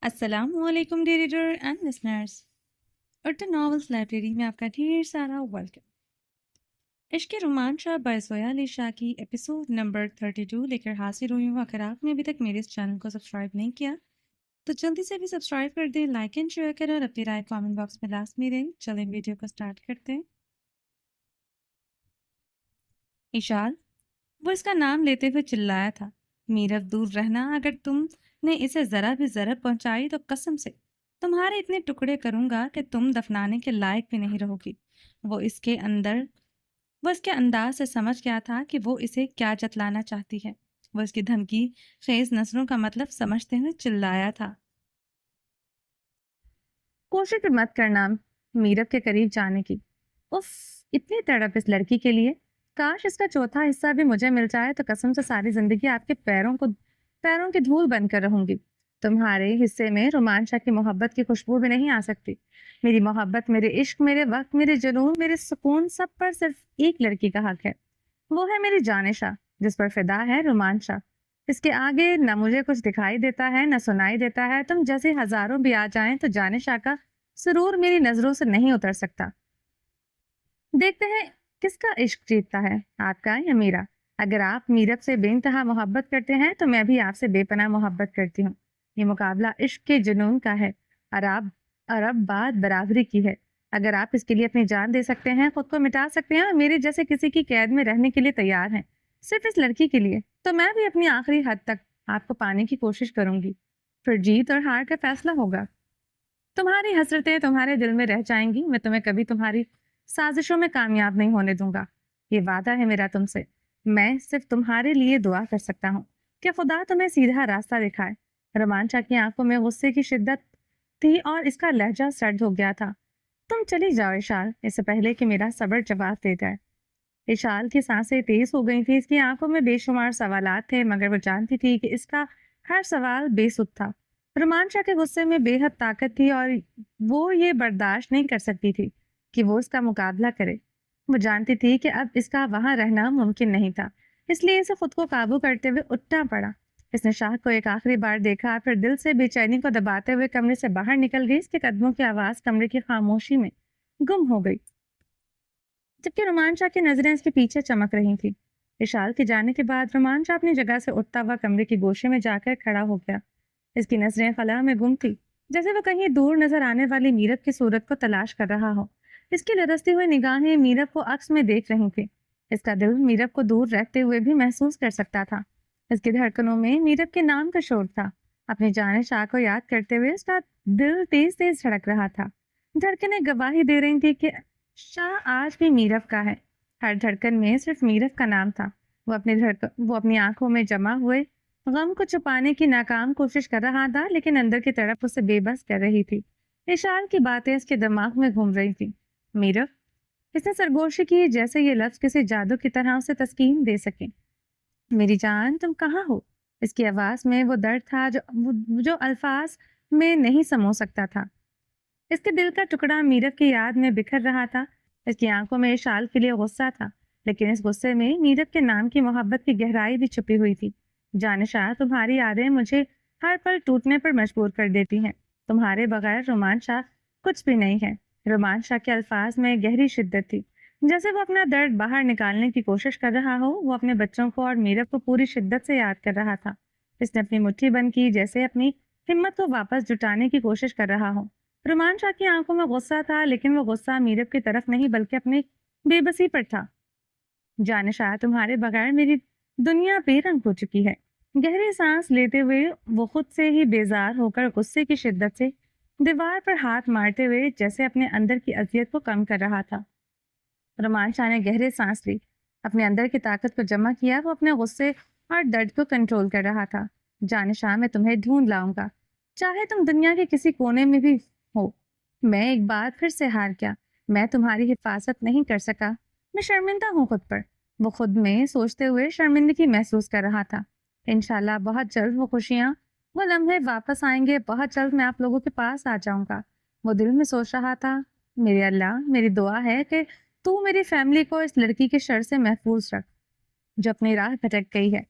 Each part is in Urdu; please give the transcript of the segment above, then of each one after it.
السلام علیکم dear reader and listeners, Urdu novels library میں آپ کا ڈھیر سارا ویلکم۔ عشق رومانچہ بائی زویا علی شاہ کی ایپیسوڈ نمبر 32 لے کر حاضر ہوئی ہوں۔ اگر آپ نے ابھی تک میرے اس چینل کو سبسکرائب نہیں کیا تو جلدی سے بھی سبسکرائب کر دیں، لائک اینڈ شیئر کریں اور اپنی رائے کامنٹ باکس میں لازمی دیں۔ چلیں ویڈیو کو سٹارٹ کرتے ہیں۔ اشال، وہ اس کا نام لیتے ہوئے چلایا تھا، میرب دور رہنا، اگر تم نے اسے ذرا بھی ضرر پہنچائی تو قسم سے تمہارے اتنے ٹکڑے کروں گا کہ تم دفنانے کے لائق بھی نہیں رہو گی۔ وہ اس کے انداز سے سمجھ گیا تھا کہ وہ اسے کیا جتلانا چاہتی ہے۔ وہ اس کی دھمکی خیز نظروں کا مطلب سمجھتے ہوئے چلایا تھا، کوشش مت کرنا میرب کے قریب جانے کی۔ اف، اتنی تڑپ اس لڑکی کے لیے، کاش اس کا چوتھا حصہ بھی مجھے مل جائے تو قسم سے ساری زندگی آپ کے پیروں کی دھول بن کر رہوں گی۔ تمہارے حصے میں رومانچہ کی محبت کی خوشبو بھی نہیں آ سکتی۔ میری محبت، میرے عشق، میرے وقت، میرے جنون، میرے سکون، سب پر صرف ایک لڑکی کا حق ہے، وہ ہے میری جانشاہ، جس پر فدا ہے رومانچہ۔ اس کے آگے نہ مجھے کچھ دکھائی دیتا ہے نہ سنائی دیتا ہے۔ تم جیسے ہزاروں بھی آ جائیں تو جانشاہ کا سرور میری نظروں سے نہیں اتر سکتا۔ دیکھتے ہیں کس کا عشق جیتتا ہے، آپ کا یا میرا۔ اگر آپ میرب سے بے انتہا محبت کرتے ہیں تو میں بھی آپ سے بے پناہ محبت کرتی ہوں۔ یہ مقابلہ عشق کے جنون کا ہے اور اب بات برابری کی ہے۔ اگر آپ اس کے لیے اپنی جان دے سکتے ہیں، خود کو مٹا سکتے ہیں اور میرے جیسے کسی کی قید میں رہنے کے لیے تیار ہیں صرف اس لڑکی کے لیے، تو میں بھی اپنی آخری حد تک آپ کو پانے کی کوشش کروں گی۔ پھر جیت اور ہار کا فیصلہ ہوگا۔ تمہاری حسرتیں تمہارے دل میں رہ جائیں گی، میں تمہیں کبھی تمہاری سازشوں میں کامیاب نہیں ہونے دوں گا، یہ وعدہ ہے میرا تم سے۔ میں صرف تمہارے لیے دعا کر سکتا ہوں کہ خدا تمہیں سیدھا راستہ دکھائے۔ رومانچہ کی آنکھوں میں غصے کی شدت تھی اور اس کا لہجہ سرد ہو گیا تھا۔ تم چلی جاؤ اشال، اس سے پہلے کہ میرا صبر جواب دے جائے۔ اشال کی سانسیں تیز ہو گئی تھی، اس کی آنکھوں میں بے شمار سوالات تھے، مگر وہ جانتی تھی کہ اس کا ہر سوال بے سود تھا۔ رومانچہ کے غصے میں بے حد طاقت تھی اور وہ یہ برداشت نہیں کر سکتی تھی کہ وہ اس کا مقابلہ کرے۔ وہ جانتی تھی کہ اب اس کا وہاں رہنا ممکن نہیں تھا، اس لیے اسے خود کو قابو کرتے ہوئے اٹھنا پڑا۔ اس نے شاہ کو ایک آخری بار دیکھا، پھر دل سے بے چینی کو دباتے ہوئے کمرے سے باہر نکل گئی۔ اس کے قدموں کی آواز کمرے کی خاموشی میں گم ہو گئی، جبکہ رومانچہ کی نظریں اس کے پیچھے چمک رہی تھی۔ اشال کے جانے کے بعد رومانچہ اپنی جگہ سے اٹھتا ہوا کمرے کی گوشے میں جا کر کھڑا ہو گیا۔ اس کی نظریں خلا میں گم تھی، جیسے وہ کہیں دور نظر آنے والی میرب کی صورت کو تلاش کر رہا ہو۔ اس کی لرزتی ہوئی نگاہیں میرب کو عکس میں دیکھ رہی تھی۔ اس کا دل میرب کو دور رہتے ہوئے بھی محسوس کر سکتا تھا۔ اس کی دھڑکنوں میں میرب کے نام کا شور تھا۔ اپنی جانشاہ کو یاد کرتے ہوئے اس کا دل تیز تیز دھڑک رہا تھا۔ دھڑکنیں گواہی دے رہی تھی کہ شاہ آج بھی میرب کا ہے۔ ہر دھڑکن میں صرف میرب کا نام تھا۔ وہ اپنی آنکھوں میں جمع ہوئے غم کو چھپانے کی ناکام کوشش کر رہا تھا، لیکن اندر کی طرف اسے بے بس کر رہی تھی۔ اشال کی باتیں اس کے دماغ میں گھوم رہی تھی۔ میرب، اس نے سرگوشی کی جیسے یہ لفظ کسی جادو کی طرح اسے تسکین دے سکے۔ میری جان، تم کہاں ہو؟ اس کی آواز میں وہ درد تھا جو الفاظ میں نہیں سمو سکتا تھا۔ اس کے دل کا ٹکڑا میرب کی یاد میں بکھر رہا تھا۔ اس کی آنکھوں میں اشال کے لیے غصہ تھا، لیکن اس غصے میں میرب کے نام کی محبت کی گہرائی بھی چھپی ہوئی تھی۔ جانشاہ، تمہاری یادیں مجھے ہر پل ٹوٹنے پر مجبور کر دیتی ہیں۔ تمہارے بغیر رومانچہ کچھ بھی نہیں ہے۔ رومانچہ کے الفاظ میں گہری شدت تھی، جیسے وہ اپنا درد باہر نکالنے کی کوشش کر رہا ہو۔ وہ اپنے بچوں کو اور میرب کو پوری شدت سے یاد کر رہا تھا۔ اس نے اپنی مٹھی بند کی، جیسے اپنی ہمت کو واپس جٹانے کی کوشش کر رہا ہو۔ رومانچہ کی آنکھوں میں غصہ تھا، لیکن وہ غصہ میرب کی طرف نہیں بلکہ اپنی بے بسی پر تھا۔ جانشاہ، تمہارے بغیر میری دنیا بے رنگ ہو چکی ہے۔ گہری سانس لیتے ہوئے وہ خود سے ہی بیزار ہو کر غصے کی شدت سے دیوار پر ہاتھ مارتے ہوئے جیسے اپنے اندر کی اذیت کو کم کر رہا تھا۔ رومانچہ نے گہرے سانس لی، اپنے اندر کی طاقت کو جمع کیا۔ وہ اپنے غصے اور درد کو کنٹرول کر رہا تھا۔ جانشاہ، میں تمہیں ڈھونڈ لاؤں گا، چاہے تم دنیا کے کسی کونے میں بھی ہو۔ میں ایک بار پھر سے ہار گیا، میں تمہاری حفاظت نہیں کر سکا، میں شرمندہ ہوں خود پر۔ وہ خود میں سوچتے ہوئے شرمندگی محسوس کر رہا تھا۔ انشاءاللہ بہت جلد وہ خوشیاں، وہ لمحے واپس آئیں گے، بہت جلد میں آپ لوگوں کے پاس آ جاؤں گا۔ وہ دل میں سوچ رہا تھا، میرے اللہ، میری دعا ہے کہ تو میری فیملی کو اس لڑکی کے شر سے محفوظ رکھ جو اپنی راہ بھٹک گئی ہے۔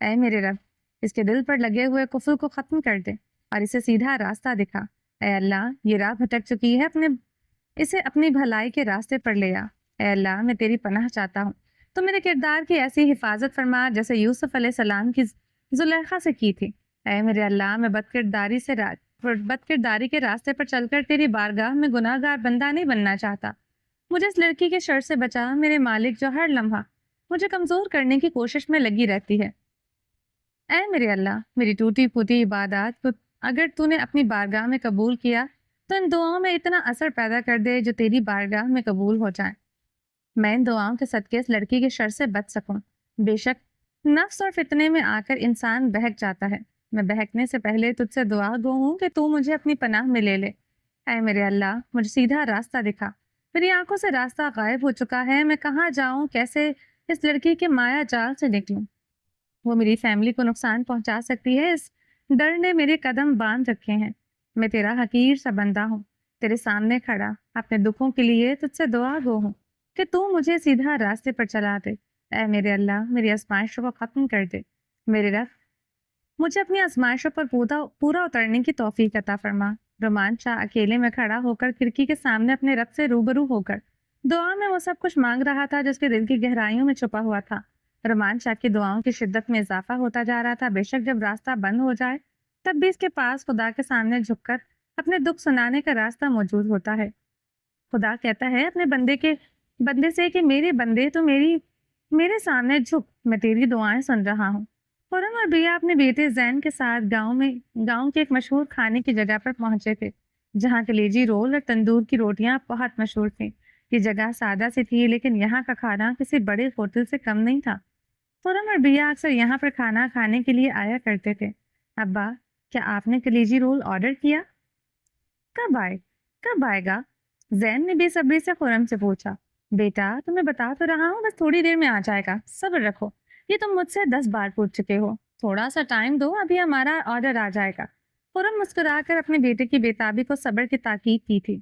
اے میرے رب، اس کے دل پر لگے ہوئے کفر کو ختم کر دے۔ اور اسے سیدھا راستہ دکھا۔ اے اللہ، یہ راہ بھٹک چکی ہے، اسے اپنی بھلائی کے راستے پر لے آ۔ اے اللہ، میں تیری پناہ چاہتا ہوں، تو میرے کردار کی ایسی حفاظت فرما جیسے یوسف علیہ السلام کی زلیخا سے کی تھی۔ اے میرے اللہ، میں بدکرداری کے راستے پر چل کر تیری بارگاہ میں گناہ گار بندہ نہیں بننا چاہتا۔ مجھے اس لڑکی کے شر سے بچا میرے مالک، جو ہر لمحہ مجھے کمزور کرنے کی کوشش میں لگی رہتی ہے۔ اے میرے اللہ، میری ٹوٹی پھوٹی عبادات کو اگر تو نے اپنی بارگاہ میں قبول کیا تو ان دعاؤں میں اتنا اثر پیدا کر دے جو تیری بارگاہ میں قبول ہو جائیں، میں ان دعاؤں کے صدقے اس لڑکی کے شر سے بچ سکوں۔ بے شک نفس اور فتنے میں آ کر انسان بہک جاتا ہے، میں بہکنے سے پہلے تجھ سے دعا گو ہوں کہ تو مجھے اپنی پناہ میں لے لے۔ اے میرے اللہ، مجھے سیدھا راستہ دکھا، میری آنکھوں سے راستہ غائب ہو چکا ہے، میں کہاں جاؤں، کیسے اس لڑکی کے مایا جال سے نکلوں؟ وہ میری فیملی کو نقصان پہنچا سکتی ہے، اس ڈر نے میرے قدم باندھ رکھے ہیں۔ میں تیرا حقیر سا بندہ ہوں، تیرے سامنے کھڑا اپنے دکھوں کے لیے تجھ سے دعا گو ہوں کہ تو مجھے سیدھا راستے پر چلا دے۔ اے میرے اللہ، میری آزمائشوں کو ختم کر دے، میرے رب مجھے اپنی آزمائشوں پر پورا اترنے کی توفیق عطا فرما۔ رومان شاہ اکیلے میں کھڑا ہو کر کھڑکی کے سامنے اپنے رب سے روبرو ہو کر دعا میں وہ سب کچھ مانگ رہا تھا جس کے دل کی گہرائیوں میں چھپا ہوا تھا۔ رومان شاہ کی دعاؤں کی شدت میں اضافہ ہوتا جا رہا تھا۔ بے شک جب راستہ بند ہو جائے تب بھی اس کے پاس خدا کے سامنے جھک کر اپنے دکھ سنانے کا راستہ موجود ہوتا ہے۔ خدا کہتا ہے اپنے بندے سے کہ میرے بندے تو میرے سامنے جھک، میں تیری دعائیں سن رہا ہوں۔ خرم اور بیا اپنے بیٹے زین کے ساتھ گاؤں کے ایک مشہور کھانے کی جگہ پر پہنچے تھے جہاں کلیجی رول اور تندور کی روٹیاں بہت مشہور تھیں۔ یہ جگہ سادہ سی تھی لیکن یہاں کا کھانا کسی بڑے ہوٹل سے کم نہیں تھا۔ خرم اور بیا اکثر یہاں پر کھانا کھانے کے لیے آیا کرتے تھے۔ ابا، کیا آپ نے کلیجی رول آرڈر کیا؟ کب آئے گا؟ زین نے بے صبری سے خرم سے پوچھا۔ بیٹا، تمہیں بتا تو رہا ہوں، بس تھوڑی دیر میں آ جائے گا، صبر رکھو، یہ تم مجھ سے 10 بار پوچھ چکے ہو، تھوڑا سا ٹائم دو، ابھی ہمارا آرڈر آ جائے گا۔ خرم مسکرا کر اپنے بیٹے کی بےتابی کو صبر کی تاکید کی تھی۔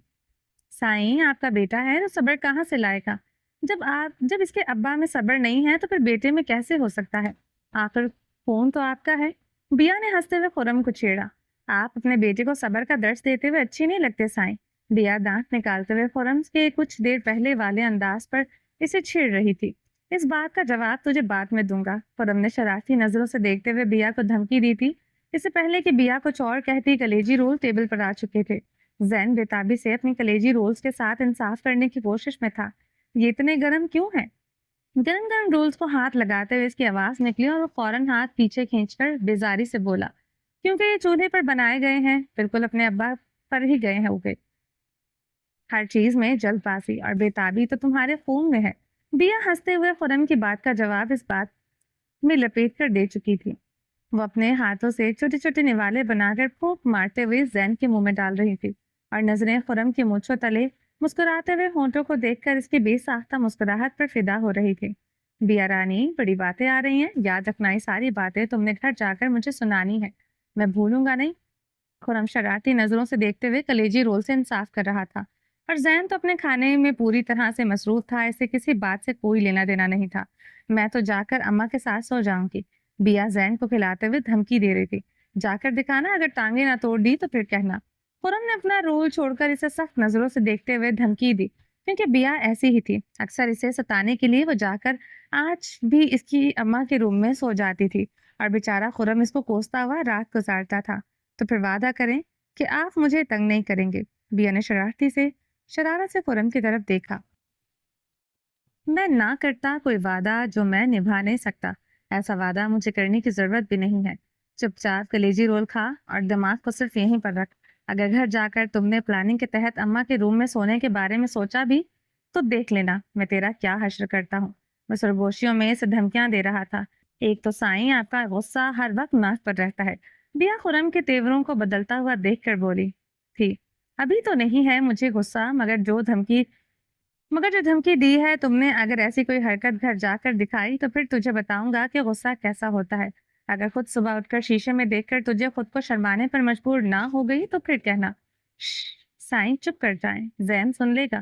سائیں، آپ کا بیٹا ہے تو صبر کہاں سے لائے گا؟ جب اس کے ابا میں صبر نہیں ہے تو پھر بیٹے میں کیسے ہو سکتا ہے؟ آخر فون تو آپ کا ہے۔ بیا نے ہنستے ہوئے خرم کو چھیڑا۔ آپ اپنے بیٹے کو صبر کا درس دیتے ہوئے اچھی نہیں لگتے سائیں۔ بیا دانت نکالتے ہوئے خرم کے کچھ دیر پہلے والے انداز پر اسے چھیڑ رہی تھی۔ اس بات کا جواب تجھے بعد میں دوں گا۔ خرم نے شرارتی نظروں سے دیکھتے ہوئے بیا کو دھمکی دی تھی۔ اس سے پہلے کہ بیا کچھ اور کہتی کلیجی رول ٹیبل پر آ چکے تھے۔ زین بےتابی سے اپنی کلیجی رولز کے ساتھ انصاف کرنے کی کوشش میں تھا۔ یہ اتنے گرم کیوں ہیں؟ گرم گرم رولز کو ہاتھ لگاتے ہوئے اس کی آواز نکلی اور وہ فوراً ہاتھ پیچھے کھینچ کر بیزاری سے بولا، کیونکہ یہ چولہے پر بنائے گئے ہیں، بالکل اپنے ابا پر ہی گئے ہوگے۔ ہر چیز میں جلد بازی اور بےتابی تو تمہارے خون میں ہے۔ بیا ہنستے ہوئے خرم کی بات کا جواب اس بات میں لپیٹ کر دے چکی تھی۔ وہ اپنے ہاتھوں سے چھوٹے چھوٹے نوالے بنا کر پھونک مارتے ہوئے زین کے منہ میں ڈال رہی تھی اور نظریں خرم کی مونچھوں تلے مسکراتے ہوئے ہونٹوں کو دیکھ کر اس کی بے ساختہ مسکراہٹ پر فدا ہو رہی تھی۔ بیا رانی، بڑی باتیں آ رہی ہیں، یاد رکھنا یہ ساری باتیں تم نے گھر جا کر مجھے سنانی ہے، میں بھولوں گا نہیں۔ خرم شرارتی نظروں سے دیکھتے ہوئے کلیجی رول سے انصاف کر رہا تھا اور زین تو اپنے کھانے میں پوری طرح سے مصروف تھا، اسے کسی بات سے کوئی لینا دینا نہیں تھا۔ میں تو جا کر اماں کے ساتھ سو جاؤں گی، بیا زین کو کھلاتے ہوئے دھمکی دے رہی تھی۔ جا کر دکھانا، اگر ٹانگیں نہ توڑ دی تو پھر کہنا۔ خرم نے اپنا رول چھوڑ کر اسے سخت نظروں سے دیکھتے ہوئے دھمکی دی، کیونکہ بیا ایسی ہی تھی، اکثر اسے ستانے کے لیے وہ جا کر آج بھی اس کی اماں کے روم میں سو جاتی تھی اور بیچارہ خرم اس کو کوستا ہوا رات گزارتا تھا۔ تو پھر وعدہ کریں کہ آپ مجھے تنگ نہیں کریں گے۔ بیا نے شرارت سے خرم کی طرف دیکھا۔ میں نہ کرتا کوئی وعدہ جو میں نبھا نہیں سکتا، ایسا وعدہ مجھے کرنے کی ضرورت بھی نہیں ہے۔ چپ چاپ کلیجی رول کھا اور دماغ کو صرف یہیں پر رکھ۔ اگر گھر جا کر تم نے پلاننگ کے تحت اماں کے روم میں سونے کے بارے میں سوچا بھی تو دیکھ لینا میں تیرا کیا حشر کرتا ہوں۔ میں سرگوشیوں میں اسے دھمکیاں دے رہا تھا۔ ایک تو سائیں، آپ کا غصہ ہر وقت ناک پر رہتا ہے۔ بیا خرم کے تیوروں کو بدلتا ہوا دیکھ کر بولی تھی، ابھی تو نہیں ہے مجھے غصہ، مگر جو دھمکی دی ہے تم نے، اگر ایسی کوئی حرکت گھر جا کر دکھائی تو پھر تجھے بتاؤں گا کہ غصہ کیسا ہوتا ہے۔ اگر خود صبح اٹھ کر شیشے میں دیکھ کر تجھے خود کو شرمانے پر مجبور نہ ہو گئی تو پھر کہنا۔ سائیں چپ کر جائیں، زین سن لے گا۔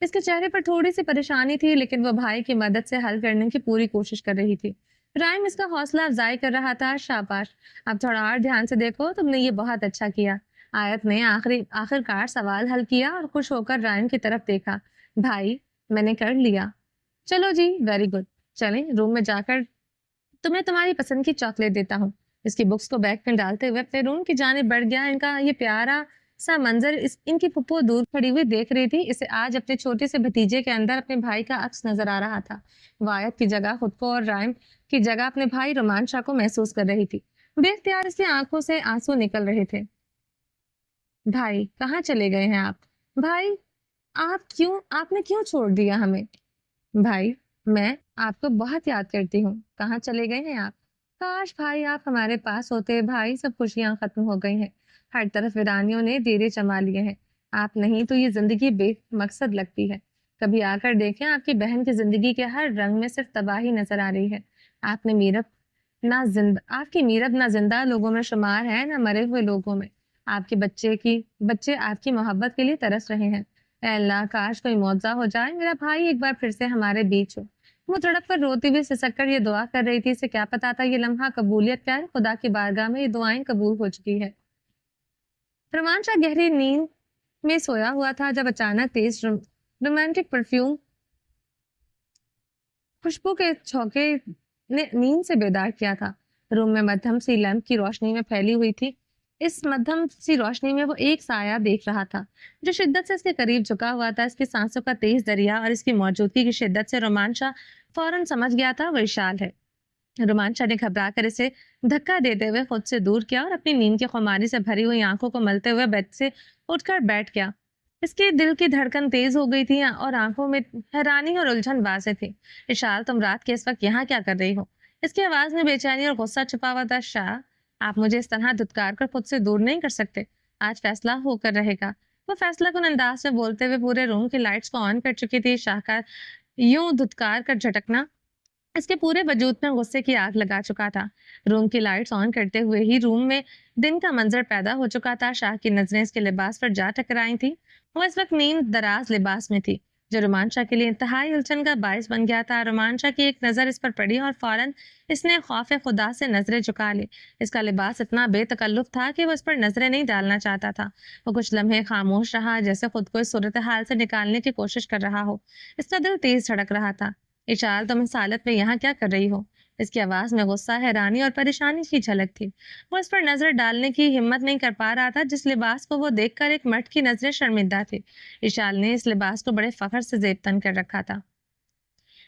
اس کے چہرے پر تھوڑی سی پریشانی تھی، لیکن وہ بھائی کی مدد سے حل کرنے کی پوری کوشش کر رہی تھی۔ رائم اس کا حوصلہ افزائی کر رہا تھا۔ شاباش، اب تھوڑا اور دھیان سے دیکھو، تم نے یہ بہت اچھا کیا۔ آیت نے آخر کار سوال حل کیا اور خوش ہو کر رائم کی طرف دیکھا۔ بھائی، میں نے کر لیا۔ چلو جی، ویری گڈ، چلیں روم میں جا کر تمہیں تمہاری پسند کی چاکلیٹ دیتا ہوں۔ اس کی بکس کو بیگ میں ڈالتے ہوئے اپنے روم کی جانب بڑھ گیا۔ ان کا یہ پیارا سا منظر ان کی پھپھو دور کھڑی ہوئی دیکھ رہی تھی۔ اسے آج اپنے چھوٹے سے بھتیجے کے اندر اپنے بھائی کا عکس نظر آ رہا تھا۔ وہ آیت کی جگہ خود کو اور رائم کی جگہ اپنے بھائی رومانچا کو محسوس کر رہی تھی۔ بے اختیار اس کی آنکھوں سے آنسو نکل رہے تھے۔ بھائی، کہاں چلے گئے ہیں آپ؟ بھائی، آپ نے کیوں چھوڑ دیا ہمیں؟ بھائی، میں آپ کو بہت یاد کرتی ہوں۔ کہاں چلے گئے ہیں آپ؟ کاش بھائی آپ ہمارے پاس ہوتے۔ بھائی، سب خوشیاں ختم ہو گئی ہیں، ہر طرف ویرانیوں نے ڈیرے جما لیے ہیں۔ آپ نہیں تو یہ زندگی بے مقصد لگتی ہے۔ کبھی آ کر دیکھیں، آپ کی بہن کی زندگی کے ہر رنگ میں صرف تباہی نظر آ رہی ہے۔ آپ کی میرب نہ زندہ لوگوں میں شمار ہے، نہ مرے ہوئے لوگوں میں۔ آپ کے بچے آپ کی محبت کے لیے ترس رہے ہیں۔ اے اللہ، کاش کوئی معجزہ ہو جائے، میرا بھائی ایک بار پھر سے ہمارے بیچ ہو۔ وہ تڑپ کر روتی ہوئی سسک کر یہ دعا کر رہی تھی۔ اسے کیا پتا تھا یہ لمحہ قبولیت کا ہے۔ خدا کی بارگاہ میں یہ دعائیں قبول ہو چکی ہے۔ رومانچا گہری نیند میں سویا ہوا تھا جب اچانک تیز رومانٹک پرفیوم خوشبو کے جھونکے نے نیند سے بیدار کیا تھا۔ روم میں مدھم سی لیمپ کی روشنی میں پھیلی ہوئی تھی۔ اس مدھم سی روشنی میں وہ ایک سایہ دیکھ رہا تھا جو شدت سے اس کے قریب جھکا ہوا تھا۔ اس کی سانسوں کا تیز دریا اور اس کی موجودگی کی شدت سے رومانچا فوراً سمجھ گیا تھا وہ اشال ہے۔ رومانچا نے گھبرا کر اسے دھکا دیتے ہوئے خود سے دور کیا اور اپنی نیند کی خماری سے بھری ہوئی آنکھوں کو ملتے ہوئے بیڈ سے اٹھ کر بیٹھ گیا۔ اس کے دل کی دھڑکن تیز ہو گئی تھی اور آنکھوں میں حیرانی اور الجھن واضح تھی۔ اشال، تم رات کے اس وقت یہاں کیا کر رہی ہو؟ اس کی آواز میں بے چینی اور غصہ چھپا ہوا تھا۔ شاہ، آپ مجھے اس طرح دھتکار کر خود سے دور نہیں کر سکتے۔ آج فیصلہ ہو کر رہے گا۔ وہ فیصلہ کن انداز میں بولتے ہوئے پورے روم کی لائٹس کو آن کر چکی تھی۔ شاہ کا یوں دھتکار کر جھٹکنا اس کے پورے وجود میں غصے کی آگ لگا چکا تھا۔ روم کی لائٹس آن کرتے ہوئے ہی روم میں دن کا منظر پیدا ہو چکا تھا۔ شاہ کی نظریں اس کے لباس پر جا ٹکرائی تھیں۔ وہ اس وقت نیند دراز لباس میں تھی جو رومانچا کے لیے انتہائی الجھن کا باعث بن گیا تھا۔ رومانچا کی ایک نظر اس پر پڑی اور فوراً اس نے خوف خدا سے نظریں جھکا لی۔ اس کا لباس اتنا بے تکلف تھا کہ وہ اس پر نظریں نہیں ڈالنا چاہتا تھا۔ وہ کچھ لمحے خاموش رہا، جیسے خود کو اس صورتحال سے نکالنے کی کوشش کر رہا ہو۔ اس کا دل تیز دھڑک رہا تھا۔ اشال، تم اس حالت میں یہاں کیا کر رہی ہو؟ اس کی آواز میں غصہ، حیرانی اور پریشانی کی جھلک تھی۔ وہ اس پر نظر ڈالنے کی ہمت نہیں کر پا رہا تھا جس لباس کو وہ دیکھ کر ایک مرد کی نظریں شرمندہ تھی۔ اشال نے اس لباس کو بڑے فخر سے زیب تن کر رکھا تھا۔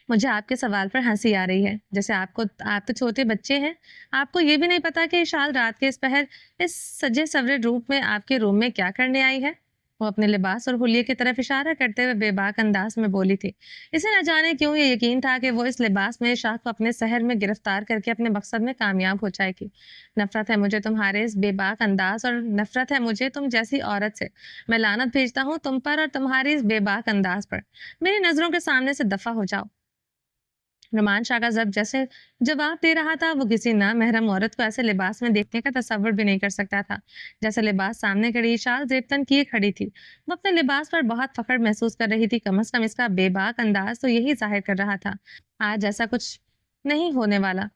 مجھے آپ کے سوال پر ہنسی آ رہی ہے، جیسے آپ تو چھوٹے بچے ہیں۔ آپ کو یہ بھی نہیں پتا کہ اشال رات کے اس پہر اس سجے سورے روپ میں آپ کے روم میں کیا کرنے آئی ہے؟ وہ اپنے لباس اور حلیے کی طرف اشارہ کرتے ہوئے بے باک انداز میں بولی تھی۔ اسے نہ جانے کیوں یہ یقین تھا کہ وہ اس لباس میں شاہ کو اپنے سحر میں گرفتار کر کے اپنے مقصد میں کامیاب ہو جائے گی۔ نفرت ہے مجھے تمہارے اس بے باک انداز اور نفرت ہے مجھے تم جیسی عورت سے۔ میں لعنت بھیجتا ہوں تم پر اور تمہاری اس بے باک انداز پر۔ میری نظروں کے سامنے سے دفع ہو جاؤ۔ رومانچا کا ضبط جیسے جواب دے رہا تھا۔ وہ کسی نامحرم عورت کو ایسے لباس میں دیکھنے کا تصور بھی نہیں کر سکتا تھا جیسے لباس سامنے کھڑی اشال زیبتن کیے کھڑی تھی۔ وہ اپنے لباس پر بہت فخر محسوس کر رہی تھی۔ کم از کم اس کا بے باک انداز تو یہی ظاہر کر رہا تھا۔ آج ایسا کچھ نہیں ہونے والا۔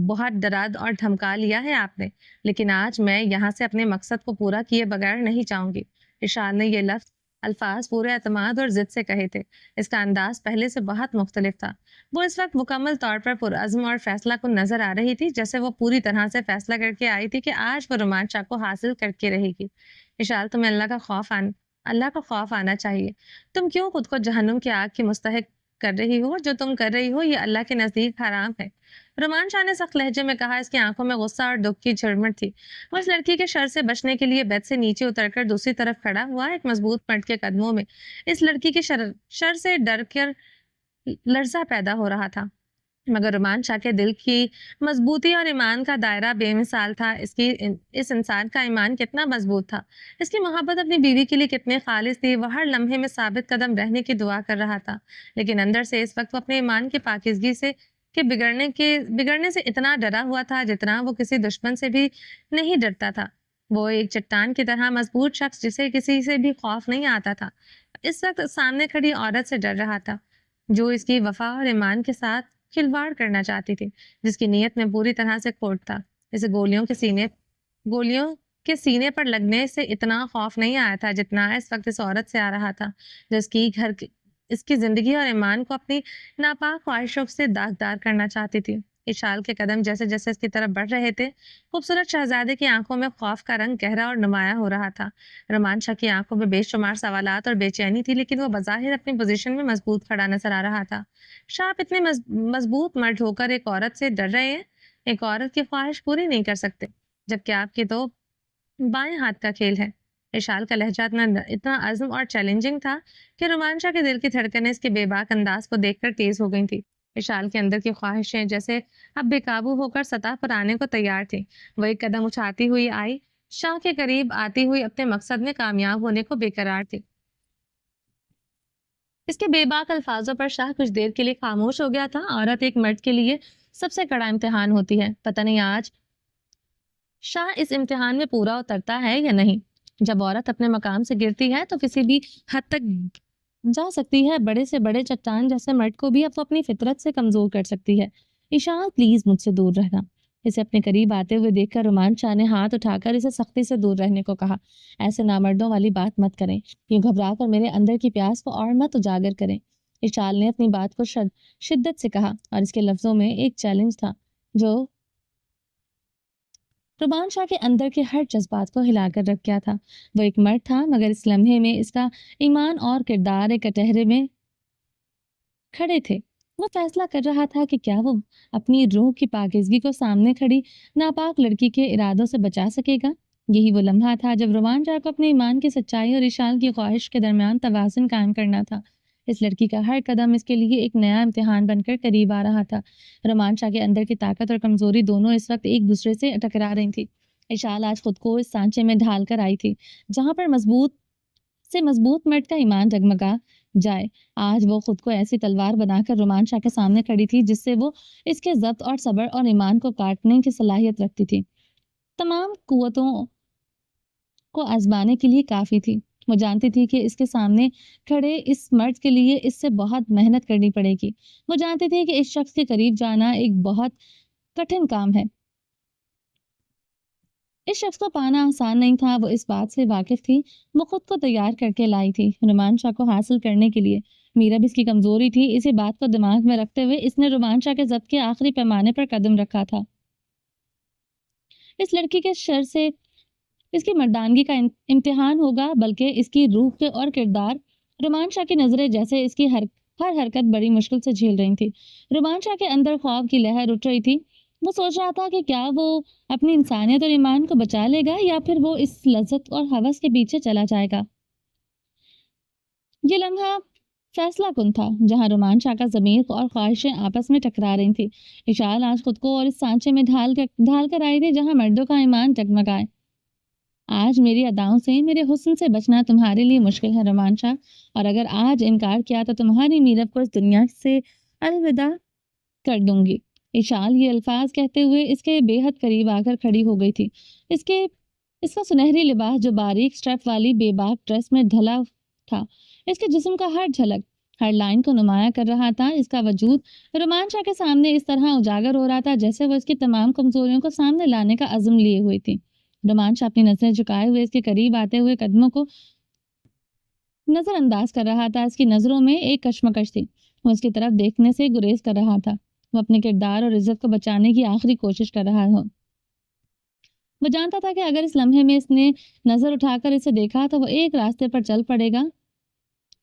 بہت ڈرا اور دھمکا لیا ہے آپ نے، لیکن آج میں یہاں سے اپنے مقصد کو پورا کیے بغیر نہیں جاؤں گی۔ اشال نے یہ الفاظ پورے اعتماد اور ضد سے کہے تھے۔ اس کا انداز پہلے سے بہت مختلف تھا۔ وہ اس وقت مکمل طور پر پرعزم اور فیصلہ کن نظر آ رہی تھی، جیسے وہ پوری طرح سے فیصلہ کر کے آئی تھی کہ آج وہ رومانچا کو حاصل کر کے رہے گی۔ اشال، تمہیں اللہ کا خوف آنا چاہیے۔ تم کیوں خود کو جہنم کی آگ کی مستحق کر رہی ہو؟ جو تم کر رہی ہو یہ اللہ کے نزدیک حرام ہے۔ رومانچا نے سخت لہجے میں کہا۔ اس کی آنکھوں میں غصہ اور دکھ کی جھرمٹ تھی۔ وہ اس لڑکی کے شر سے بچنے کے لیے بیڈ سے نیچے اتر کر دوسری طرف کھڑا ہوا۔ ایک مضبوط مرد کے قدموں میں اس لڑکی کے شر سے ڈر کر لرزہ پیدا ہو رہا تھا، مگر رومانچا کے دل کی مضبوطی اور ایمان کا دائرہ بے مثال تھا۔ اس انسان کا ایمان کتنا مضبوط تھا، اس کی محبت اپنی بیوی کے لیے کتنی خالص تھی۔ وہ ہر لمحے میں ثابت قدم رہنے کی دعا کر رہا تھا، لیکن اندر سے اس وقت وہ اپنے ایمان کی پاکیزگی کے بگڑنے سے اتنا ڈرا ہوا تھا جتنا وہ کسی دشمن سے بھی نہیں ڈرتا تھا۔ وہ ایک چٹان کی طرح مضبوط شخص جسے کسی سے بھی خوف نہیں آتا تھا، اس وقت سامنے کھڑی عورت سے ڈر رہا تھا جو اس کی وفا اور ایمان کے ساتھ کھلواڑ کرنا چاہتی تھی، جس کی نیت میں پوری طرح سے کھوٹ تھا۔ اسے گولیوں کے سینے پر لگنے سے اتنا خوف نہیں آیا تھا جتنا اس وقت اس عورت سے آ رہا تھا جو اس کی زندگی اور ایمان کو اپنی ناپاک خواہشوں سے داغدار کرنا چاہتی تھی۔ اشال کے قدم جیسے جیسے اس کی طرف بڑھ رہے تھے، خوبصورت شہزادے کی آنکھوں میں خوف کا رنگ گہرا اور نمایاں ہو رہا تھا۔ رومان شاہ کی آنکھوں میں بے شمار سوالات اور بے چینی تھی، لیکن وہ بظاہر اپنی پوزیشن میں مضبوط کھڑا نظر آ رہا تھا۔ شاہ آپ اتنے مضبوط مرد ہو کر ایک عورت سے ڈر رہے ہیں، ایک عورت کی خواہش پوری نہیں کر سکتے، جبکہ آپ کی تو بائیں ہاتھ کا کھیل ہے۔ اشال کا لہجہ اتنا عزم اور چیلنجنگ تھا کہ رومان شاہ کے دل کی دھڑکنیں اس کے بے باک انداز کو دیکھ کر تیز ہو گئی تھی۔ اشال کے اندر کی خواہشیں جیسے اب بے قابو ہو کر سطح پر آنے کو تیار تھی۔ وہ ایک قدم اٹھاتی ہوئی آئی، شاہ کے قریب آتی ہوئی اپنے مقصد میں کامیاب ہونے کو بے قرار تھی۔ اس کے بے باک الفاظوں پر شاہ کچھ دیر کے لیے خاموش ہو گیا تھا۔ عورت ایک مرد کے لیے سب سے کڑا امتحان ہوتی ہے، پتہ نہیں آج شاہ اس امتحان میں پورا اترتا ہے یا نہیں۔ جب عورت اپنے مقام سے گرتی ہے تو کسی بھی حد تک جا سکتی ہے، بڑے سے بڑے چٹان جیسے مرد کو بھی اب وہ اپنی فطرت سے کمزور کر سکتی ہے۔ اشال پلیز مجھ سے دور رہنا۔ اسے اپنے قریب آتے ہوئے دیکھ کر رومان شاہ نے ہاتھ اٹھا کر اسے سختی سے دور رہنے کو کہا۔ ایسے نامردوں والی بات مت کریں، یوں گھبرا کر میرے اندر کی پیاس کو اور مت اجاگر کریں۔ اشال نے اپنی بات کو شدت سے کہا اور اس کے لفظوں میں ایک چیلنج تھا جو رومان شاہ کے اندر کے ہر جذبات کو ہلا کر رکھ گیا تھا۔ وہ ایک مرد تھا، مگر اس لمحے میں اس کا ایمان اور کردار ایک کٹہرے میں کھڑے تھے۔ وہ فیصلہ کر رہا تھا کہ کیا وہ اپنی روح کی پاکیزگی کو سامنے کھڑی ناپاک لڑکی کے ارادوں سے بچا سکے گا۔ یہی وہ لمحہ تھا جب رومان شاہ کو اپنے ایمان کی سچائی اور اشال کی خواہش کے درمیان توازن قائم کرنا تھا۔ اس لڑکی کا ہر قدم اس کے لیے ایک نیا امتحان بن کر قریب آ رہا تھا۔ رومان شاہ کے اندر کی طاقت اور کمزوری دونوں اس وقت ایک دوسرے سے ٹکرا رہی تھی۔ اشال آج خود کو اس سانچے میں ڈھال کر آئی تھی جہاں پر مضبوط مرد کا ایمان ڈگمگا جائے۔ آج وہ خود کو ایسی تلوار بنا کر رومان شاہ کے سامنے کھڑی تھی جس سے وہ اس کے ضبط اور صبر اور ایمان کو کاٹنے کی صلاحیت رکھتی تھی، تمام قوتوں کو آزمانے کے لیے کافی تھی۔ وہ جانتی تھی کہ اس کے سامنے کھڑے اس مرد کے لیے اس سے بہت محنت کرنی پڑے گی۔ وہ جانتی تھی کہ اس شخص کے قریب جانا ایک بہت کٹھن کام ہے۔ اس شخص کو پانا آسان نہیں تھا، وہ اس بات سے واقف تھی۔ وہ خود کو تیار کر کے لائی تھی رومان شاہ کو حاصل کرنے کے لیے۔ میرب اس کی کمزوری تھی، اسی بات کو دماغ میں رکھتے ہوئے اس نے رومان شاہ کے ضبط کے آخری پیمانے پر قدم رکھا تھا۔ اس لڑکی کے شر سے اس کی مردانگی کا امتحان ہوگا، بلکہ اس کی روح کے اور کردار۔ رومان شاہ کی نظریں جیسے اس کی ہر حرکت بڑی مشکل سے جھیل رہی تھی۔ رومان شاہ کے اندر خواب کی لہر اٹھ رہی تھی۔ وہ سوچ رہا تھا کہ کیا وہ اپنی انسانیت اور ایمان کو بچا لے گا یا پھر وہ اس لذت اور ہوس کے پیچھے چلا جائے گا۔ یہ لمحہ فیصلہ کن تھا جہاں رومان شاہ کا ضمیر اور خواہشیں آپس میں ٹکرا رہی تھی۔ اشال آج خود کو اور اس سانچے میں ڈھال کر آئی تھی جہاں مردوں کا ایمان جگمگائے۔ آج میری اداؤں سے، میرے حسن سے بچنا تمہارے لیے مشکل ہے رومان شاہ، اور اگر آج انکار کیا تو تمہاری میرب کو اس دنیا سے الوداع کر دوں گی۔ اشال یہ الفاظ کہتے ہوئے اس کے بے حد قریب آ کر کھڑی ہو گئی تھی۔ اس کا سنہری لباس جو باریک سٹریپ والی بے باک ڈریس میں ڈھلا تھا، اس کے جسم کا ہر جھلک، ہر لائن کو نمایاں کر رہا تھا۔ اس کا وجود رومان شاہ کے سامنے اس طرح اجاگر ہو رہا تھا جیسے وہ اس کی تمام کمزوریوں کو سامنے لانے کا عزم لیے ہوئی تھی۔ رومان شاہ اپنی نظریں جھکائے ہوئے اس کے قریب آتے ہوئے قدموں کو نظر انداز کر رہا تھا۔ اس کی نظروں میں ایک کشمکش تھی، وہ اس کی طرف دیکھنے سے گریز کر رہا تھا۔ وہ اپنے کردار اور عزت کو بچانے کی آخری کوشش کر رہا ہو۔ وہ جانتا تھا کہ اگر اس لمحے میں اس نے نظر اٹھا کر اسے دیکھا تو وہ ایک راستے پر چل پڑے گا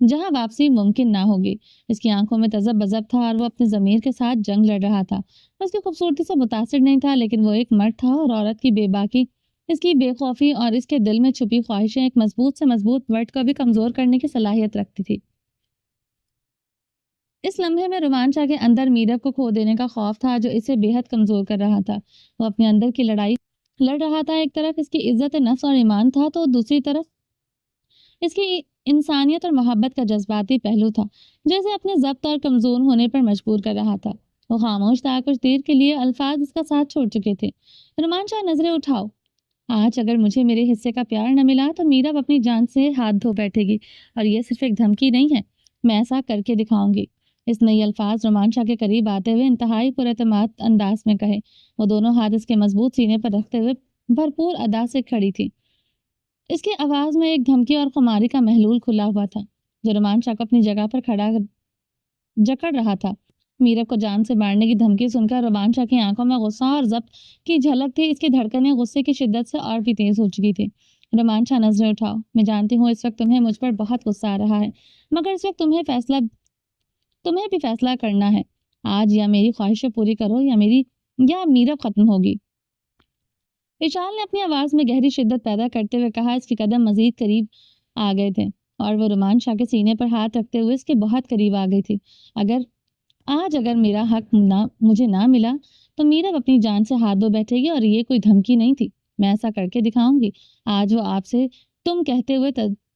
جہاں واپسی ممکن نہ ہوگی۔ اس کی آنکھوں میں تذب بذب تھا اور وہ اپنے ضمیر کے ساتھ جنگ لڑ رہا تھا۔ وہ اس کی خوبصورتی سے متاثر نہیں تھا، لیکن وہ ایک مرد تھا اور عورت کی بے باکی، اس کی بے خوفی اور اس کے دل میں چھپی خواہشیں ایک مضبوط سے مضبوط مرد کو بھی کمزور کرنے کی صلاحیت رکھتی تھی۔ اس لمحے میں رومان شاہ کے اندر میرب کو کھو دینے کا خوف تھا جو اسے بے حد کمزور کر رہا تھا۔ وہ اپنے اندر کی لڑائی لڑ رہا تھا، ایک طرف اس کی عزت نفس اور ایمان تھا تو دوسری طرف اس کی انسانیت اور محبت کا جذباتی پہلو تھا جو اسے اپنے ضبط اور کمزور ہونے پر مجبور کر رہا تھا۔ وہ خاموش تھا، کچھ دیر کے لیے الفاظ اس کا ساتھ چھوڑ چکے تھے۔ رومان شاہ نظریں اٹھاؤ، آج اگر مجھے میرے حصے کا پیار نہ ملا تو میرا اپنی جان سے ہاتھ دھو بیٹھے گی، اور یہ صرف ایک دھمکی نہیں ہے، میں ایسا کر کے دکھاؤں گی۔ اس نئی الفاظ رومانچا کے قریب آتے ہوئے انتہائی پراعتماد انداز میں کہے۔ وہ دونوں ہاتھ اس کے مضبوط سینے پر رکھتے ہوئے بھرپور ادا سے کھڑی تھی۔ اس کی آواز میں ایک دھمکی اور خماری کا محلول کھلا ہوا تھا جو رومانچا کو اپنی جگہ پر کھڑا جکڑ رہا تھا۔ میرب کو جان سے مارنے کی دھمکی سن کر رومانچا کی آنکھوں میں غصہ اور ضبط کی جھلک تھی۔ اس کی دھڑکنیں غصے کی شدت سے اور بھی تیز ہو چکی تھی۔ رومانچا نظریں اٹھاؤ، میں جانتی ہوں اس وقت تمہیں مجھ پر بہت غصہ آ رہا ہے، مگر اس وقت تمہیں بھی فیصلہ کرنا ہے۔ آج یا میری خواہشیں پوری کرو یا میرب ختم ہوگی۔ وشال نے اپنی آواز میں گہری شدت پیدا کرتے ہوئے کہا۔ اس کے قدم مزید قریب آ گئے تھے اور وہ رومانچا کے سینے پر ہاتھ رکھتے ہوئے اس کے بہت قریب آ گئی تھی۔ اگر میرا حق مجھے نہ ملا تو میرب اپنی جان سے ہاتھ دھو بیٹھے گی، اور یہ کوئی دھمکی نہیں تھی، میں ایسا کر کے دکھاؤں گی۔ آج وہ آپ سے تم کہتے ہوئے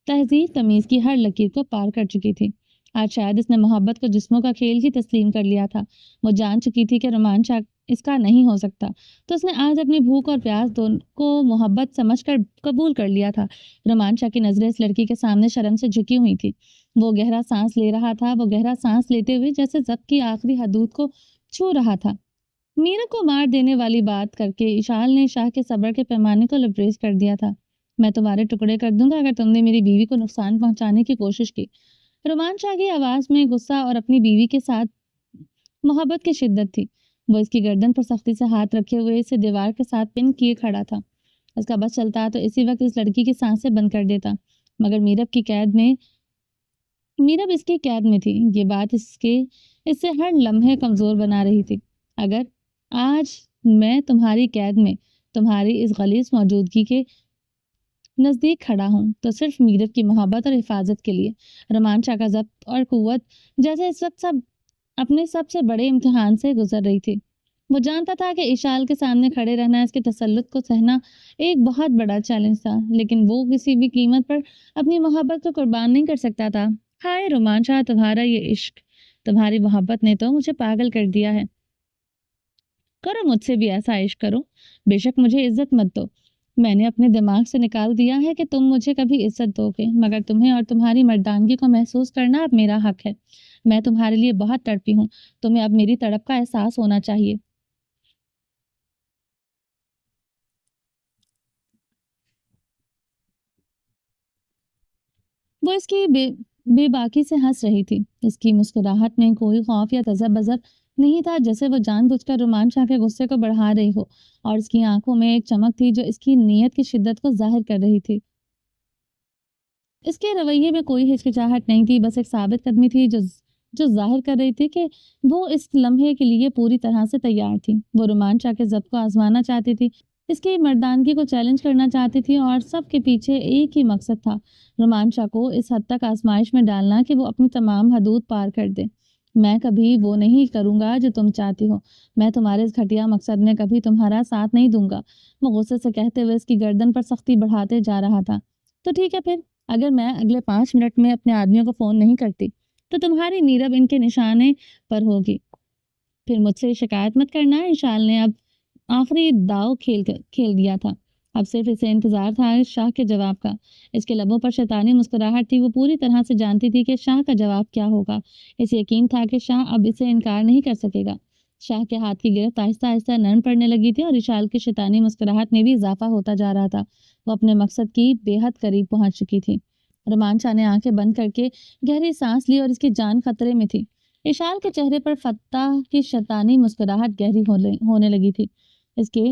تہذیب تمیز کی ہر لکیر کو پار کر چکی تھی۔ آج شاید اس نے محبت کو جسموں کا کھیل ہی تسلیم کر لیا تھا۔ وہ جان چکی تھی کہ رومانچا اس کا نہیں ہو سکتا، تو اس نے آج اپنی بھوک اور پیاس دونوں کو محبت سمجھ کر قبول کر لیا تھا۔ رومانچا کی نظریں اس لڑکی کے سامنے شرم سے جھکی ہوئی تھی۔ وہ گہرا سانس لے رہا تھا، وہ گہرا سانس لیتے ہوئے جیسے ضبط کی آخری حدود کو چھو رہا تھا۔ میرا کو مار دینے والی بات کر کے اشال نے شاہ کے صبر کے پیمانے کو لبریز کر دیا تھا۔ میں تمہارے ٹکڑے کر دوں گا اگر تم نے میری بیوی کو نقصان پہنچانے کی کوشش کی۔ رومانچا کی آواز میں غصہ اور اپنی بیوی کے ساتھ محبت کی شدت تھی۔ وہ اس کی گردن پر سختی سے ہاتھ رکھے ہوئے اسے دیوار کے ساتھ پن کیے کھڑا تھا۔ اس کا بس چلتا تو اسی وقت اس لڑکی کی سانسیں بند کر دیتا، مگر میرب اس کی قید میں تھی۔ یہ بات اس سے ہر لمحے کمزور بنا رہی تھی۔ اگر آج میں تمہاری قید میں تمہاری اس غلیظ موجودگی کے نزدیک کھڑا ہوں تو صرف میرب کی محبت اور حفاظت کے لیے۔ رومانچا کا ضبط اور قوت جیسے اس وقت اپنے سب سے بڑے امتحان سے گزر رہی تھی۔ وہ جانتا تھا کہ اشال کے سامنے کھڑے رہنا، اس کے تسلط کو سہنا ایک بہت بڑا چیلنج تھا، لیکن وہ کسی بھی قیمت پر اپنی محبت کو قربان نہیں کر سکتا تھا۔ ہائے رومانچا، تمہارا یہ عشق، تمہاری محبت نے تو مجھے پاگل کر دیا ہے۔ کرو مجھ سے بھی ایسا عشق کرو، بے شک مجھے عزت مت دو۔ میں نے اپنے دماغ سے نکال دیا ہے کہ تم مجھے کبھی عزت دو گے، مگر تمہیں اور تمہاری مردانگی کو محسوس کرنا اب میرا حق ہے۔ میں تمہارے لیے بہت تڑپی ہوں، تمہیں اب میری تڑپ کا احساس ہونا چاہیے۔ وہ اس کی بے باکی سے ہنس رہی تھی۔ اس کی مسکراہٹ میں کوئی خوف یا تذبذب نہیں تھا، جیسے وہ جان بوجھ کر رومانچا کے غصے کو بڑھا رہی ہو، اور اس کی آنکھوں میں ایک چمک تھی جو اس کی نیت کی شدت کو ظاہر کر رہی تھی۔ اس کے رویے میں کوئی ہچکچاہٹ نہیں تھی، بس ایک ثابت قدمی تھی جو ظاہر کر رہی تھی کہ وہ اس لمحے کے لیے پوری طرح سے تیار تھی۔ وہ رومانچا کے ضبط کو آزمانا چاہتی تھی، اس کی مردانگی کو چیلنج کرنا چاہتی تھی، اور سب کے پیچھے ایک ہی مقصد تھا، رومانچا کو اس حد تک آزمائش میں ڈالنا کہ وہ اپنی تمام حدود پار کر دے۔ میں کبھی وہ نہیں کروں گا جو تم چاہتی ہو، میں تمہارے اس گھٹیا مقصد میں کبھی تمہارا ساتھ نہیں دوں گا۔ وہ غصے سے کہتے ہوئے اس کی گردن پر سختی بڑھاتے جا رہا تھا۔ تو ٹھیک ہے پھر، اگر میں اگلے 5 منٹ میں اپنے آدمیوں کو فون نہیں کرتی تو تمہاری میرب ان کے نشانے پر ہوگی۔ پھر مجھ سے شکایت مت کرنا۔ اشال نے اب آخری داؤ کھیل دیا تھا۔ اب صرف اسے انتظار تھا اس شاہ کے جواب کا۔ اس کے لبوں پر شیطانی مسکراہٹ تھی۔ وہ پوری طرح سے جانتی تھی کہ شاہ کا جواب کیا ہوگا۔ اسے یقین تھا کہ شاہ اب اسے انکار نہیں کر سکے گا۔ شاہ کے ہاتھ کی گرفت آہستہ آہستہ نرم پڑنے لگی تھی، اور اشال کی شیطانی مسکراہٹ میں بھی اضافہ ہوتا جا رہا تھا۔ وہ اپنے مقصد کی بے حد قریب پہنچ چکی تھی۔ رومانچا نے آنکھیں بند کر کے گہری سانس لی، اور اس کی جان خطرے میں تھی۔ اشال کے چہرے پر فتح کی شیطانی مسکراہٹ گہری ہونے لگی تھی۔ اس کے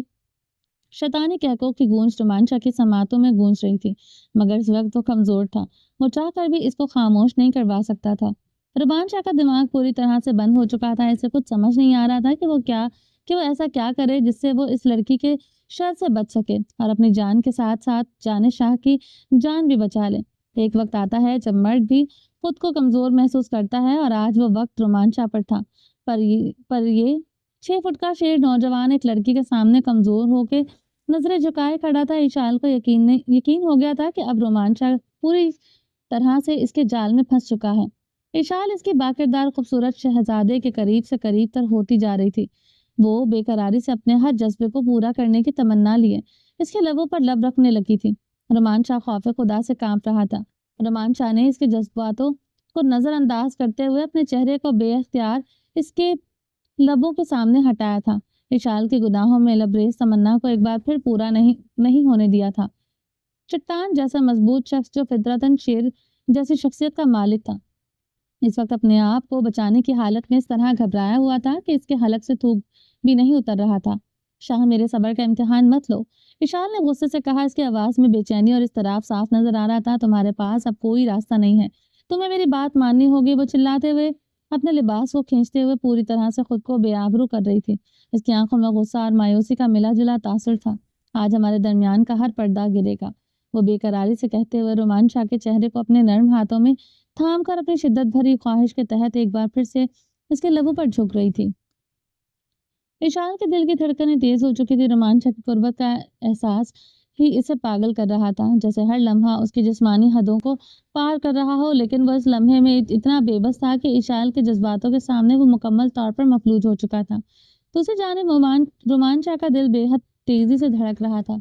شیطانی کہکوں کی گونج رومانچا کی سماعتوں میں گونج رہی تھی، مگر اس وقت وہ کمزور تھا۔ وہ چاہ کر بھی اس کو خاموش نہیں کروا سکتا تھا۔ رومانچا کا دماغ پوری طرح سے بند ہو چکا تھا۔ اسے کچھ سمجھ نہیں آ رہا تھا کہ وہ ایسا کیا کرے جس سے وہ اس لڑکی کے شر سے بچ سکے اور اپنی جان کے ساتھ ساتھ جان شاہ کی جان بھی بچا لے۔ ایک وقت آتا ہے جب مرد بھی خود کو کمزور محسوس کرتا ہے، اور آج وہ وقت رومانچا پر تھا۔ پر یہ 6 فٹ کا شیر نوجوان ایک لڑکی کے سامنے کمزور ہو کے نظریں جھکائے کھڑا تھا۔ اشال کو یقین ہو گیا تھا کہ اب رومانچا پوری طرح سے اس کے جال میں پھنس چکا ہے۔ اشال اس کے باکردار خوبصورت شہزادے کے قریب سے قریب تر ہوتی جا رہی تھی۔ وہ بے قراری سے اپنے ہر جذبے کو پورا کرنے کی تمنا لیے اس کے لبوں پر لب رکھنے لگی تھی۔ رومان شاہ خوف خدا سے کانپ رہا تھا۔ رومان شاہ نے اس کے جذباتوں کو نظر انداز کرتے ہوئے اپنے چہرے کو بے اختیار اس کے لبوں کے سامنے ہٹایا تھا۔ اشال کے گناہوں میں لبریز تمنا کو ایک بار پھر پورا نہیں ہونے دیا تھا۔ چٹان جیسا مضبوط شخص جو فطرتاً شیر جیسی شخصیت کا مالک تھا، اس وقت اپنے آپ کو بچانے کی حالت میں اس طرح گھبرایا ہوا تھا کہ اس کے حلق سے تھوک بھی نہیں اتر رہا تھا۔ شاہ، میرے صبر کا امتحان مت لو، اشال نے غصے سے کہا۔ اس کی آواز میں بے چینی اور اضطراب صاف نظر آ رہا تھا۔ تمہارے پاس اب کوئی راستہ نہیں ہے، تمہیں میری بات ماننی ہوگی۔ وہ چلاتے ہوئے اپنے لباس کو کھینچتے ہوئے پوری طرح سے خود کو بے آبرو کر رہی تھی۔ اس کی آنکھوں میں غصہ اور مایوسی کا ملا جلا تاثر تھا۔ آج ہمارے درمیان کا ہر پردہ گرے گا، وہ بے قراری سے کہتے ہوئے رومان شاہ کے چہرے کو اپنے نرم ہاتھوں میں تھام کر اپنی شدت بھری خواہش کے تحت ایک بار پھر سے اس کے لبوں پر جھک رہی تھی۔ اشال کے دل کی دھڑکنیں تیز ہو چکی تھی۔ رومان شاہ کی قربت کا احساس ہی اسے پاگل کر رہا تھا، جیسے ہر لمحہ اس کی جسمانی حدوں کو پار کر رہا ہو، لیکن وہ اس لمحے میں اتنا بے بس تھا کہ اشال کے جذباتوں کے سامنے وہ مکمل طور پر مفلوج ہو چکا تھا۔ دوسری جانب رومان شاہ کا دل بے حد تیزی سے دھڑک رہا تھا،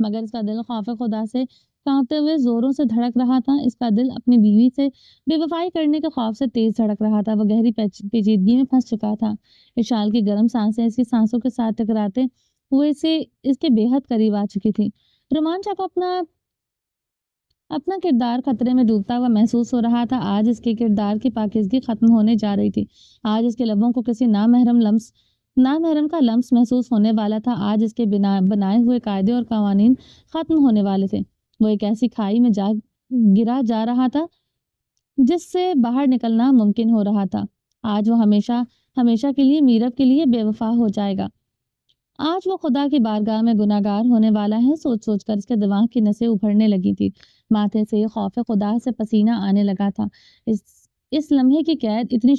مگر اس کا دل خوف خدا سے کانپتے ہوئے زوروں سے دھڑک رہا تھا۔ اس کا دل اپنی بیوی سے بے وفائی کرنے کے خوف سے تیز دھڑک رہا تھا۔ وہ گہری پیچیدگی میں پھنس چکا تھا۔ اشال کی گرم سانسیں اس کی سانسوں کے ساتھ ٹکراتے ہوئے اس کے بے حد قریب آ چکی تھی۔ رومان شاہ کو اپنا کردار خطرے میں ڈوبتا ہوا محسوس ہو رہا تھا۔ آج اس کے کردار کی پاکیزگی ختم ہونے جا رہی تھی۔ آج اس کے لبوں کو کسی نامحرم کا لمس محسوس ہونے والا تھا۔ آج اس کے بنائے ہوئے قاعدے اور قوانین ختم ہونے والے تھے۔ وہ ایک ایسی کھائی میں گرا جا رہا تھا جس سے باہر نکلنا ممکن ہو رہا تھا۔ آج وہ ہمیشہ کے لیے میرب کے لیے بے وفا ہو جائے گا۔ آج وہ خدا کی بارگاہ میں گناہگار ہونے والا ہے۔ سوچ کر اس کے دماغ کی نسیں ابھرنے لگی تھی۔ ماتھے سے خوف خدا سے پسینہ آنے لگا تھا۔ اس لمحے کی قید اتنی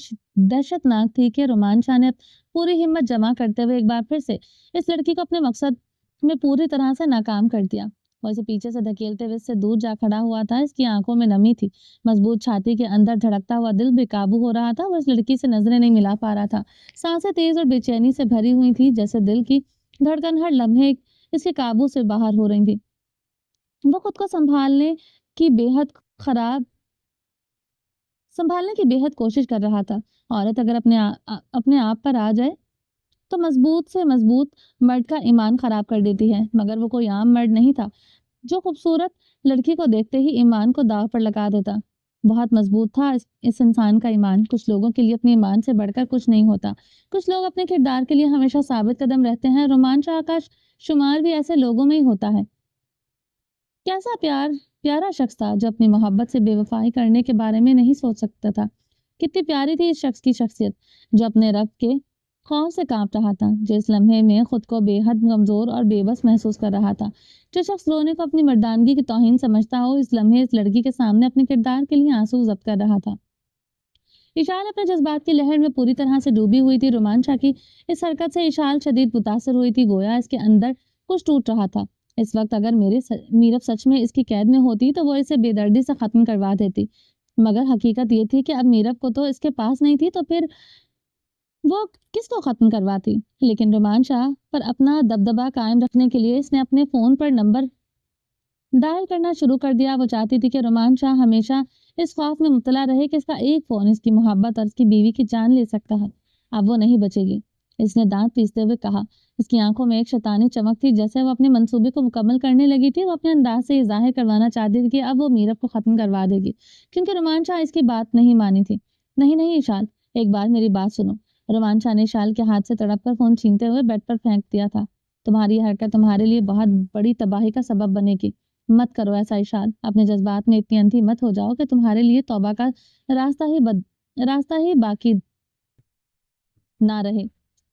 دہشت ناک تھی کہ رومان شاہ نے پوری ہمت جمع کرتے ہوئے ایک بار پھر سے اس لڑکی کو اپنے مقصد میں پوری طرح سے ناکام کر دیا۔ وہ اسے پیچھے سے دھکیلتے ہوئے اس سے دور جا کھڑا ہوا تھا۔ اس کی آنکھوں میں نمی تھی، مضبوط چھاتی کے اندر دھڑکتا ہوا دل بے قابو ہو رہا تھا۔ وہ اس لڑکی سے نظریں نہیں ملا پا رہا تھا۔ سانسیں تیز اور بے چینی سے بھری ہوئی تھی، جیسے دل کی دھڑکن ہر لمحے اس کے قابو سے باہر ہو رہی تھی۔ وہ خود کو سنبھالنے کی بے حد کوشش کر رہا تھا۔ عورت اگر اپنے آپ پر آ جائے تو مضبوط سے مضبوط مرد کا ایمان خراب کر دیتی ہے، مگر وہ کوئی عام مرد نہیں تھا جو خوبصورت لڑکی کو دیکھتے ہی ایمان کو داغ پر لگا دیتا۔ بہت مضبوط تھا اس انسان کا ایمان۔ کچھ لوگوں کے لیے اپنے ایمان سے بڑھ کر کچھ نہیں ہوتا۔ کچھ لوگ اپنے کردار کے لیے ہمیشہ ثابت قدم رہتے ہیں۔ رومان شاہ کا شمار بھی ایسے لوگوں میں ہی ہوتا ہے۔ کیسا پیارا شخص تھا جو اپنی محبت سے بے وفائی کرنے کے بارے میں نہیں سوچ سکتا تھا۔ کتنی پیاری تھی اس شخص کی شخصیت جو اپنے رب کے خوف سے کانپ رہا تھا، جو اس لمحے میں خود کو بے حد کمزور اور بے بس محسوس کر رہا تھا۔ جو شخص رونے کو اپنی مردانگی کی توہین سمجھتا ہو، اس لمحے اس لڑکی کے سامنے اپنے کردار کے لیے آنسو ضبط کر رہا تھا۔ اشال اپنے جذبات کی لہر میں پوری طرح سے ڈوبی ہوئی تھی۔ رومان شاہ کی اس حرکت سے اشال شدید متاثر ہوئی تھی، گویا اس کے اندر کچھ ٹوٹ رہا تھا۔ اس وقت اگر میرب سچ میں اس کی قید میں ہوتی تو وہ اسے بے دردی سے ختم کروا دیتی، مگر حقیقت یہ تھی کہ اب میرب کو تو اس کے پاس نہیں تھی، تو پھر وہ کس کو ختم کرواتی؟ لیکن رومان شاہ پر اپنا دبدبہ قائم رکھنے کے لیے اس نے اپنے فون پر نمبر ڈائل کرنا شروع کر دیا۔ وہ چاہتی تھی کہ رومان شاہ ہمیشہ اس خوف میں مبتلا رہے کہ اس کا ایک فون اس کی محبت اور اس کی بیوی کی جان لے سکتا ہے۔ اب وہ نہیں بچے گی، اس نے دانت پیستے ہوئے کہا۔ اس کی آنکھوں میں ایک شیطانی چمک تھی، جیسے وہ اپنے منصوبے کو مکمل کرنے لگی تھی۔ وہ اپنے انداز سے یہ ظاہر کروانا چاہتی تھی کہ اب وہ میرب کو ختم کروا دے گی، کیونکہ رومان شاہ اس کی بات نہیں مانی تھی۔ نہیں اشال، ایک بار میری بات سنو۔ رومان شاہ نے اشال کے ہاتھ سے تڑپ کر فون چھینتے ہوئے بیڈ پر پھینک دیا تھا۔ تمہاری حرکت تمہارے لیے بہت بڑی تباہی کا سبب بنے گی۔ مت کرو ایسا اشال، اپنے جذبات میں اتنی اندھی مت ہو جاؤ کہ تمہارے لیے توبہ کا راستہ ہی باقی نہ رہے۔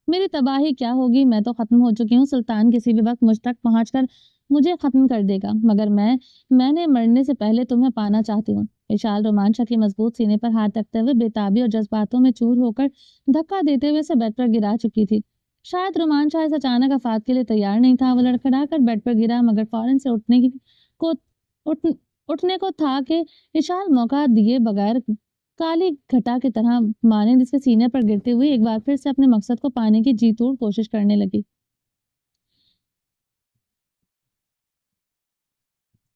میری تباہی کیا ہوگی؟ میں تو ختم ہو چکی ہوں۔ سلطان کسی بھی وقت مجھ تک پہنچ کر مجھے ختم کر دے گا، مگر میں نے مرنے سے پہلے تمہیں پانا چاہتی ہوں۔ اشال رومان شاہ کے مضبوط سینے پر ہاتھ رکھتے ہوئے بےتابی اور جذباتوں میں چور ہو کر دھکا دیتے ہوئے اسے بیڈ پر گرا چکی تھی۔ شاید رومان شاہ اس اچانک آفات کے لیے تیار نہیں تھا۔ وہ لڑکھڑا کر بیڈ پر گرا، مگر فوراً سے اٹھنے کو تھا کہ اشال موقع دیے بغیر کالی گھٹا کی طرح مانند اس کے سینے پر گرتے ہوئے ایک بار پھر سے اپنے مقصد کو پانے کی جی توڑ کوشش کرنے لگی۔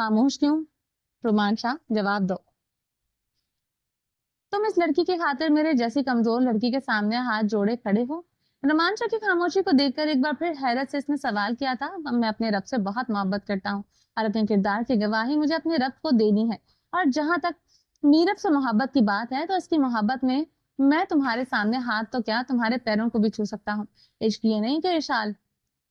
خاموش کیوں؟ رومان شاہ جواب دو۔ تم اس لڑکی کی خاطر میرے جیسی کمزور لڑکی کے سامنے ہاتھ جوڑے کھڑے ہو؟ رومان شاہ کی خاموشی کو دیکھ کر ایک بار پھر حیرت سے اس نے سوال کیا تھا۔ میں اپنے رب سے بہت محبت کرتا ہوں اور اپنے کردار کی گواہی مجھے اپنے رب کو دینی ہے، اور جہاں تک میرب سے محبت کی بات ہے تو اس کی محبت میں تمہارے سامنے ہاتھ تو کیا تمہارے پیروں کو بھی چھو سکتا ہوں۔ عشق یہ نہیں کہ اشال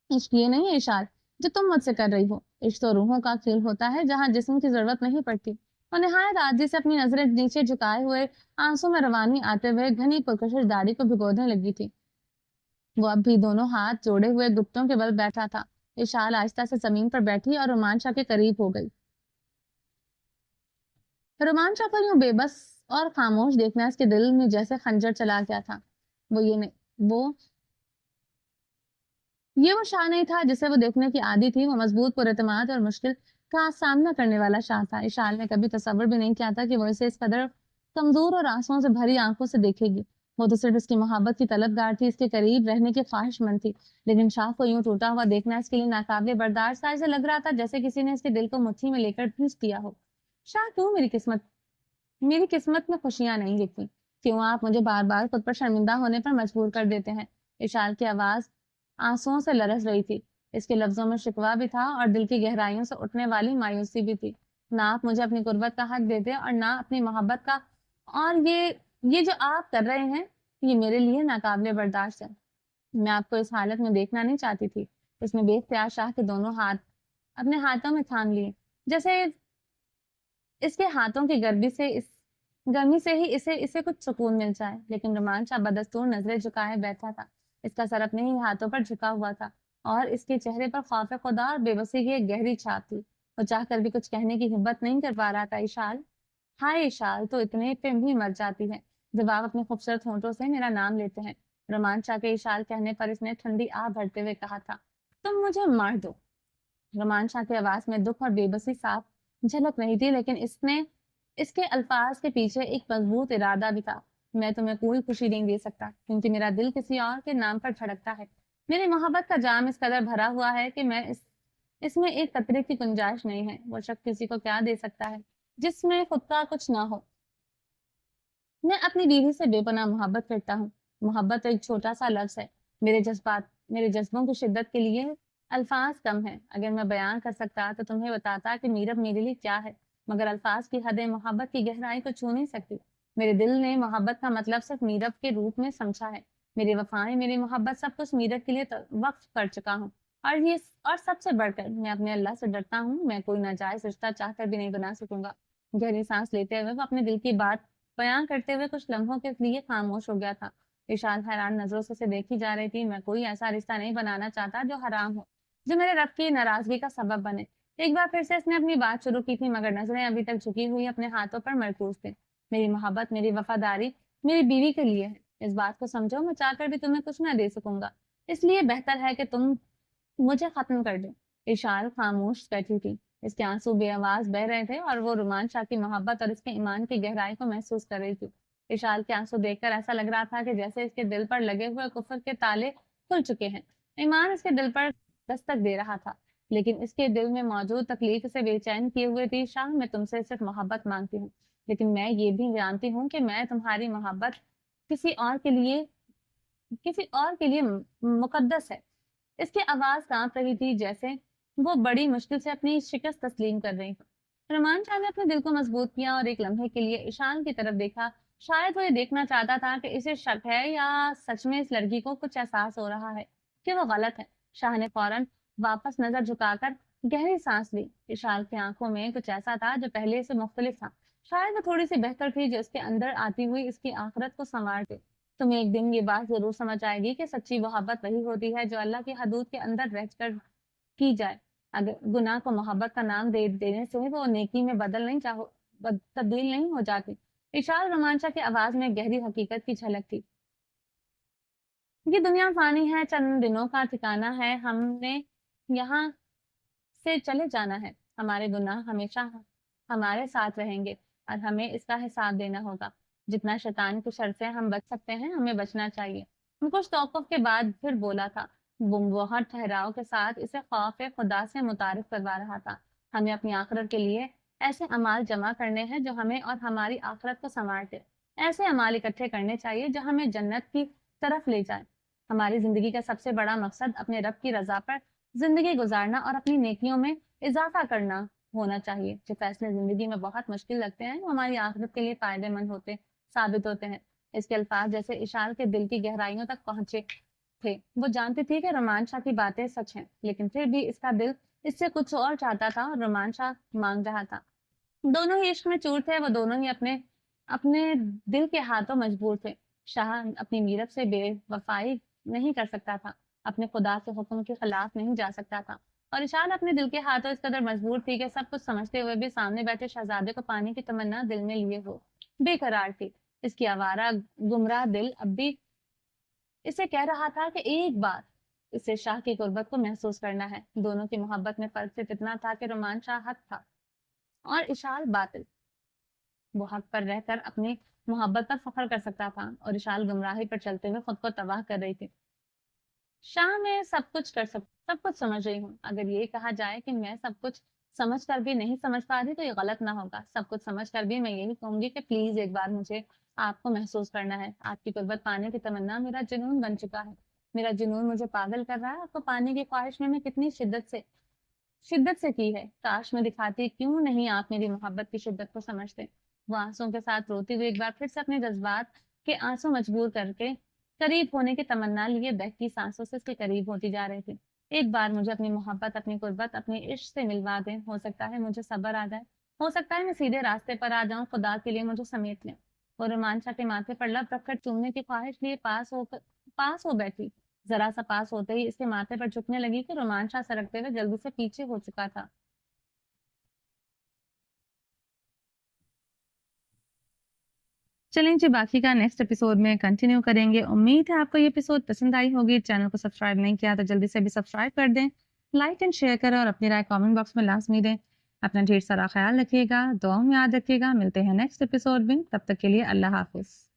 عشق یہ نہیں اشال جو تم مجھ سے کر رہی ہو۔ عشق تو روحوں کا کھیل ہوتا ہے جہاں جسم کی ضرورت نہیں پڑتی۔ اور نہایت عاجزی سے اپنی نظریں نیچے جھکائے ہوئے آنسوں میں روانی آتے ہوئے گھنی پرکشش داڑھی کو بھگونے لگی تھی۔ وہ اب بھی دونوں ہاتھ جوڑے ہوئے گھٹنوں کے بل بیٹھا تھا۔ اشال آہستہ سے زمین پر بیٹھی اور رومان شاہ کے قریب ہو گئی۔ رومان شاہ کو یوں بے بس اور خاموش دیکھنا اس کے دل میں جیسے خنجر چلا گیا تھا۔ وہ شاہ نہیں تھا جسے وہ دیکھنے کی عادی تھی۔ وہ مضبوط، پراعتماد اور مشکل کا سامنا کرنے والا شاہ تھا۔ اشال نے کبھی تصور بھی نہیں کیا تھا کہ وہ اسے اس قدر کمزور اور آنسوؤں سے بھری آنکھوں سے دیکھے گی۔ وہ تو صرف اس کی محبت کی طلبگار تھی، اس کے قریب رہنے کی خواہش مند تھی، لیکن شاہ کو یوں ٹوٹا ہوا دیکھنا اس کے لیے ناقابل برداشت تھا۔ اسے لگ رہا تھا جیسے کسی نے اس کے دل کو مٹھی میں لے کر کھینچ دیا ہو۔ شاہ، کیوں میری قسمت میں خوشیاں نہیں لکھی؟ کیوں آپ مجھے بار بار خود پر شرمندہ ہونے پر مجبور کر دیتے ہیں؟ اشال کی آواز آنسوؤں سے لرز رہی تھی۔ اس کے لفظوں میں شکوہ بھی تھا اور دل کی گہرائیوں سے اٹھنے والی مایوسی بھی تھی۔ نہ آپ مجھے اپنی قربت کا حق دیتے اور نہ اپنی محبت کا، اور یہ جو آپ کر رہے ہیں یہ میرے لیے ناقابل برداشت ہے۔ میں آپ کو اس حالت میں دیکھنا نہیں چاہتی تھی۔ اس نے بے اختیار شاہ کے دونوں ہاتھ اپنے ہاتھوں میں تھام لیے، جیسے اس کے ہاتھوں کی گرمی سے ہی اسے کچھ سکون مل جائے۔ لیکن رومان شاہ بدستور نظریں جھکائے بیٹھا تھا۔ اس کا سر اپنے ہی ہاتھوں پر جھکا ہوا تھا اور اس کے چہرے پر خوف خدا اور بے بسی کی ایک گہری چھاپ تھی۔ وہ چاہ کر بھی کچھ کہنے کی ہمت نہیں کر پا رہا تھا۔ اشال، ہائے اشال، تو اتنے پہ بھی مر جاتی ہے جب آپ اپنے خوبصورت ہونٹوں سے میرا نام لیتے ہیں۔ رومان شاہ کے اشال کہنے پر اس نے ٹھنڈی آہ بھرتے ہوئے کہا تھا، تم مجھے مار دو۔ رومان شاہ کی آواز میں دکھ اور بے بسی صاف جھلک رہی تھی، لیکن اس کے الفاظ کے پیچھے ایک مضبوط ارادہ بھی تھا۔ میں تمہیں کوئی خوشی نہیں دے سکتا کیونکہ میرا دل کسی اور کے نام پر دھڑکتا ہے۔ میری محبت کا جام اس قدر بھرا ہوا ہے کہ اس میں ایک قطرے کی گنجائش نہیں ہے۔ وہ شخص کسی کو کیا دے سکتا ہے جس میں خود کا کچھ نہ ہو؟ میں اپنی بیوی سے بے پناہ محبت کرتا ہوں۔ محبت ایک چھوٹا سا لفظ ہے۔ میرے جذبوں کی شدت کے لیے الفاظ کم ہیں۔ اگر میں بیان کر سکتا تو تمہیں بتاتا کہ میرب میرے لیے کیا ہے، مگر الفاظ کی حدیں محبت کی گہرائی کو چھو نہیں سکتی۔ میرے دل نے محبت کا مطلب صرف میرب کے روپ میں سمجھا ہے۔ میری وفائیں، میری محبت، سب کچھ میرب کے لیے وقف کر چکا ہوں، اور سب سے بڑھ کر میں اپنے اللہ سے ڈرتا ہوں۔ میں کوئی ناجائز رشتہ چاہ کر بھی نہیں بنا سکوں گا۔ گہری سانس لیتے ہوئے وہ اپنے دل کی بات بیان کرتے ہوئے کچھ لمحوں کے لیے خاموش ہو گیا تھا۔ اشال حیران نظروں سے دیکھی جا رہی تھی۔ میں کوئی ایسا رشتہ نہیں بنانا چاہتا جو حرام ہو، جو میرے رب کی ناراضگی کا سبب بنے۔ ایک بار پھر سے اس نے اپنی بات شروع کی تھی، مگر نظریں ابھی تک جھکی ہوئی اپنے ہاتھوں پر مرکوز تھیں۔ میری محبت، میری وفاداری میری بیوی کے لیے ہے۔ اس بات کو سمجھو، میں چاہ کر بھی تمہیں کچھ نہ دے سکوں گا، اس لیے بہتر ہے کہ تم مجھے ختم کر دو۔ اشال خاموش بیٹھی تھی۔ اس کے آنسو بے آواز بہ رہے تھے اور وہ رومان شاہ کی محبت اور اس کے ایمان کی گہرائی کو محسوس کر رہی تھی۔ اشال کے آنسو دیکھ کر ایسا لگ رہا تھا کہ جیسے اس کے دل پر لگے ہوئے کفر کے تالے کھل چکے ہیں۔ ایمان اس کے دل پر دستک دے رہا تھا، لیکن اس کے دل میں موجود تکلیف سے بے چین کیے ہوئے تھی۔ شاہ، میں تم سے صرف محبت مانگتی ہوں، لیکن میں یہ بھی جانتی ہوں کہ میں تمہاری محبت کسی اور کے لیے مقدس ہے۔ اس کی آواز کانپ رہی تھی، جیسے وہ بڑی مشکل سے اپنی شکست تسلیم کر رہی ہو۔ رومان شاہ نے اپنے دل کو مضبوط کیا اور ایک لمحے کے لیے اشال کی طرف دیکھا۔ شاید وہ یہ دیکھنا چاہتا تھا کہ اسے شک ہے یا سچ میں اس لڑکی کو کچھ احساس ہو رہا ہے کہ وہ غلط ہے۔ شاہ نے فوراً واپس نظر جھکا کر گہری سانس لی۔ اشال کی آنکھوں میں کچھ ایسا تھا جو پہلے سے مختلف تھا۔ شاید وہ تھوڑی سی بہتر تھی، جو اس کے اندر آتی ہوئی اس کی آخرت کو سنوار دے۔ تمہیں ایک دن یہ بات ضرور سمجھ آئے گی کہ سچی محبت وہی ہوتی ہے جو اللہ کی حدود کے اندر رہ کر کی جائے۔ اگر گناہ کو محبت کا نام دینے سے وہ نیکی میں تبدیل نہیں ہو جاتی۔ اشال، رومان شاہ کی آواز میں گہری حقیقت کی جھلک تھی۔ یہ دنیا فانی ہے، چند دنوں کا ٹھکانہ ہے۔ ہم نے یہاں سے چلے جانا ہے۔ ہمارے گناہ ہمیشہ ہمارے ساتھ رہیں گے اور ہمیں اس کا حساب دینا ہوگا۔ جتنا شیطان کی شر سے ہم بچ سکتے ہیں ہمیں بچنا چاہیے۔ کچھ توقف کے بعد پھر بولا تھا، وہ بہت ٹھہراؤ کے ساتھ اسے خوف خدا سے متعارف کروا رہا تھا۔ ہمیں اپنی آخرت کے لیے ایسے اعمال جمع کرنے ہیں جو ہمیں اور ہماری آخرت کو سنوارتے، ایسے اعمال اکٹھے کرنے چاہیے جو ہمیں جنت کی طرف لے جائیں۔ ہماری زندگی کا سب سے بڑا مقصد اپنے رب کی رضا پر زندگی گزارنا اور اپنی نیکیوں میں اضافہ کرنا ہونا چاہیے۔ جو فیصلے زندگی میں بہت مشکل لگتے ہیں وہ ہماری آخرت کے لیے فائدے مند ثابت ہوتے ہیں۔ اس کے الفاظ جیسے اشال کے دل کی گہرائیوں تک پہنچے تھے۔ وہ جانتی تھی کہ رومان شاہ کی باتیں سچ ہیں، لیکن پھر بھی اس کا دل اس سے کچھ اور چاہتا تھا اور رومان شاہ مانگ رہا تھا۔ دونوں ہی عشق میں چور تھے، وہ دونوں ہی اپنے دل کے ہاتھوں مجبور تھے۔ شاہ اپنی میرب سے بے وفائی نہیں کر سکتا تھا، اپنے خدا کے حکم کے خلاف نہیں جا سکتا تھا، اور اشال اپنے دل کے ہاتھوں اس قدر مجبور تھی کہ سب کچھ سمجھتے ہوئے بھی سامنے بیٹھے شہزادے کو پانے کی تمنا دل میں لیے ہو بے قرار تھی۔ اس کی آوارہ گمراہ دل اب بھی اسے کہہ رہا تھا کہ ایک بار اسے شاہ کی قربت کو محسوس کرنا ہے۔ دونوں کی محبت میں فرق صرف اتنا تھا کہ رومان شاہ حق تھا اور اشال باطل۔ وہ حق پر رہ کر اپنی محبت پر فخر کر سکتا تھا اور اشال گمراہی پر چلتے ہوئے خود کو تباہ کر رہی تھی۔ شاہ میں سب کچھ سمجھ رہی ہوں۔ اگر یہ کہا جائے کہ میں سب کچھ سمجھ کر بھی نہیں سمجھ پا رہی تو یہ غلط نہ ہوگا۔ سب کچھ سمجھ کر بھی میں یہی کہوں گی کہ پلیز ایک بار مجھے آپ کو محسوس کرنا ہے۔ آپ کی قربت پانے کی تمنا میرا جنون بن چکا ہے۔ میرا جنون مجھے پاگل کر رہا ہے۔ آپ کو پانے کی خواہش میں کتنی شدت سے کی ہے۔ کاش میں دکھاتی، کیوں نہیں آپ میری محبت کی شدت کو سمجھتے۔ وہ آنسوں کے ساتھ روتی ہوئی ایک بار پھر سے اپنے جذبات کے آنسو مجبور کر کے قریب ہونے کی تمنا لیے بہتی سانسوں سے اس کے قریب ہوتی جا رہی تھی۔ ایک بار مجھے اپنی محبت، اپنی قربت، اپنی عشق سے ملوا دیں۔ ہو سکتا ہے مجھے صبر آ جائے، ہو سکتا ہے میں سیدھے راستے پر آ جاؤں۔ خدا کے لیے مجھے سمیٹ لیں۔ وہ رومان شاہ کے ماتھے پر لب رکھ کر چومنے کی خواہش لیے پاس ہو بیٹھی۔ ذرا سا پاس ہوتے ہی اس کے ماتھے پر جھکنے لگی کہ رومان شاہ سرکتے ہوئے جلدی سے پیچھے ہو چکا تھا۔ چلیں جی، باقی کا نیکسٹ ایپیسوڈ میں کنٹینیو کریں گے۔ امید ہے آپ کو یہ ایپیسوڈ پسند آئی ہوگی۔ چینل کو سبسکرائب نہیں کیا تو جلدی سے بھی سبسکرائب کر دیں، لائک اینڈ شیئر کریں اور اپنی رائے کامنٹ باکس میں لازمی دیں۔ اپنا ڈھیر سارا خیال رکھیے گا، دعاؤں میں یاد رکھیے گا۔ ملتے ہیں نیکسٹ ایپیسوڈ میں، تب تک کے لیے اللہ حافظ۔